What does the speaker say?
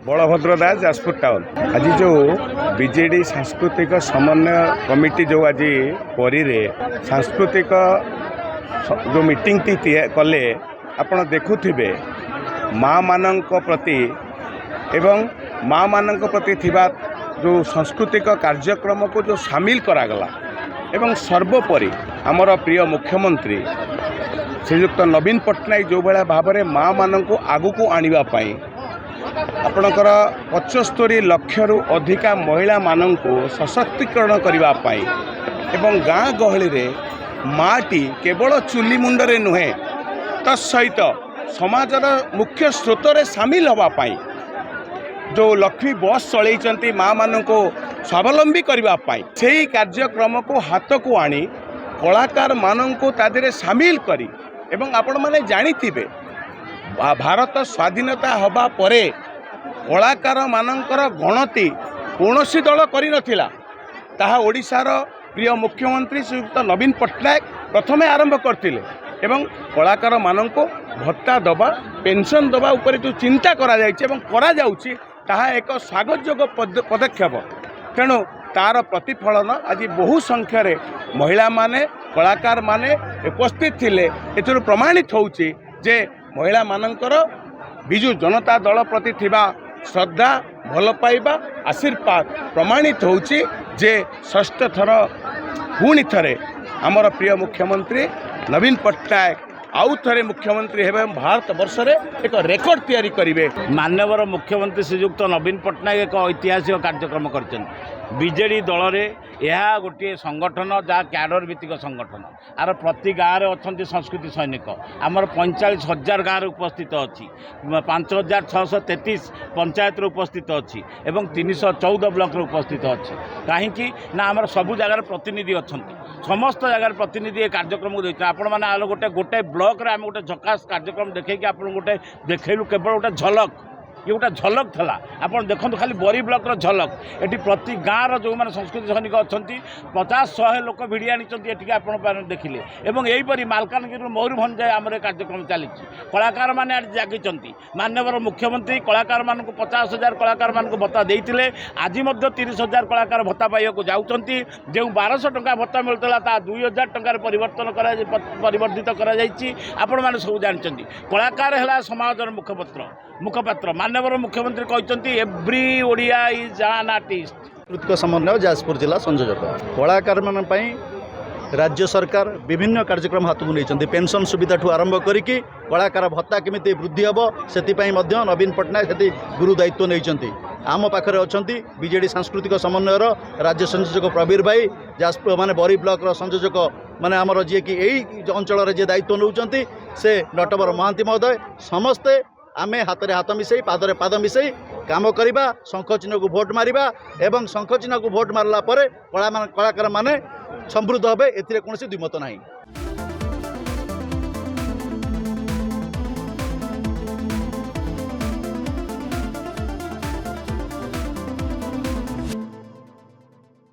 बलभद्र दास Jajpur town. आज जो BJD सांस्कृतिक समन्वय कमिटी जो आज परी सांस्कृतिक जो मीटिंग टी कले आपण देखुथिबे माँ मानक प्रति एवं माँ मानक प्रति थिबा जो सांस्कृतिक कार्यक्रम को जो शामिल करागला एवं सर्वोपरि आमर प्रिय मुख्यमंत्री श्रीयुक्त नवीन पट्टनायक जो भाया भाव में माँ मानक आगु को आने आपणकर 75 लक्ष रु अधिका महिला मानक सशक्तिकरण करने एवं गाँ गहली रे माटी केवल चुली मुंडरे नुहे तत्सहित समाजर मुख्य स्रोत रे सामिल होगापाई जो लक्ष्मी बस चलती माँ मान को स्वावलंबी करने से कार्यक्रम को हाथ को आनी कलाकार मान को तादे सामिल करी एवं आपण माने जानिथिबे भारत स्वाधीनता हवा परे कलाकार मानकर गणति कौनसी दल करि नथिला ताहा ओडिशार प्रिय मुख्यमंत्री श्रीयुक्त नवीन पट्टनायक प्रथमे आरंभ करथिले एवं कलाकार मानन को भत्ता दबा पेंशन दबा ऊपर जो चिंता करा जायछि एवं करा जाउछि ताहा एक स्वागतयोग्य पदक्षेप तेणु तार प्रतिफलन आज बहु संख्यार महिला माने कलाकार माने उपस्थित थिले एथुरु प्रमाणित होउछि जे महिला मानकर बिजु जनता दल प्रति थिबा श्रद्धा भल पाइबा आशीर्वाद प्रमाणित होउछि जे षष्ठ थर पुणी थरे आमर प्रिय मुख्यमंत्री नवीन पट्टनायक आउ थे मुख्यमंत्री हेबे भारत वर्ष रे एक रेकर्ड तैयारी करिवे। माननीय मुख्यमंत्री श्रीयुक्त नवीन पट्टनायक एक ऐतिहासिक कार्यक्रम कर बीजेडी दल में यह गोटे संगठन जहाँ क्याडर भित्तिक संगठन आर प्रति गाँव में अच्छा संस्कृति सैनिक आमर 45,000 गाँव उपस्थित अच्छी 5,633 पंचायत उपस्थित अच्छी एवं 314 ब्लॉक उपस्थित अच्छी कहीं ना आमर सबू जगार प्रतिनिधि अच्छा समस्त जगार प्रतिनिधि कार्यक्रम को देखते आपण मैंने गोटे गोटे ब्लॉक रे आम गोटे झकास कार्यक्रम देखा आप गोटे देखलु केवल गोटे झलक ये गोटे झलक था आप देखो खाली बरी ब्लॉक झलक ये प्रति गाँव जो मैंने संस्कृति सैनिक अच्छा 50-100 लोक भिड़ी आनी आप देखिले एवं यहीपरी मालकानगिरी मयूरभंज जाए आम कार्यक्रम चली कलाकार मैंने आज जागी माननीय मुख्यमंत्री कलाकार मान 50,000 कलाकार मान भत्ता देते आज 30,000 कलाकार भत्ता पाइबा जाऊँगी जो 1200 टंका भत्ता मिलता 2,000 टंकार परिवर्तित आपण मैंने सब जानते कलाकार है समाजर मुखपात्र माननीय मुख्यमंत्री कहते every Odia is an artist. सांस्कृतिक समन्वय जाजपुर जिला संयोजक कलाकार मान राज्य सरकार विभिन्न कार्यक्रम हाथ को नहीं पेंशन सुविधा ठू आरंभ करिकी कलाकार भत्ता केमिति वृद्धि हम से नवीन पट्टनायक से गुरु दायित्व नहीं आम पाखे अच्छा बीजेडी सांस्कृतिक समन्वयर राज्य संयोजक प्रवीर भाई जाजपुर माने बरी ब्लॉक संयोजक माने आमर जी कि यही अंचल जी दायित्व नौकरी से नटवर महांती महोदय समस्ते आमे हाथ रे हाथ मिसई पादरे पाद मिसई काम करिबा शंख चिन्ह को भोट मारिबा एवं शंख चिन्ह को भोट मारला परे कलाकार माने समृद्ध होबे एथिरे कोनोसी द्विमत नाही।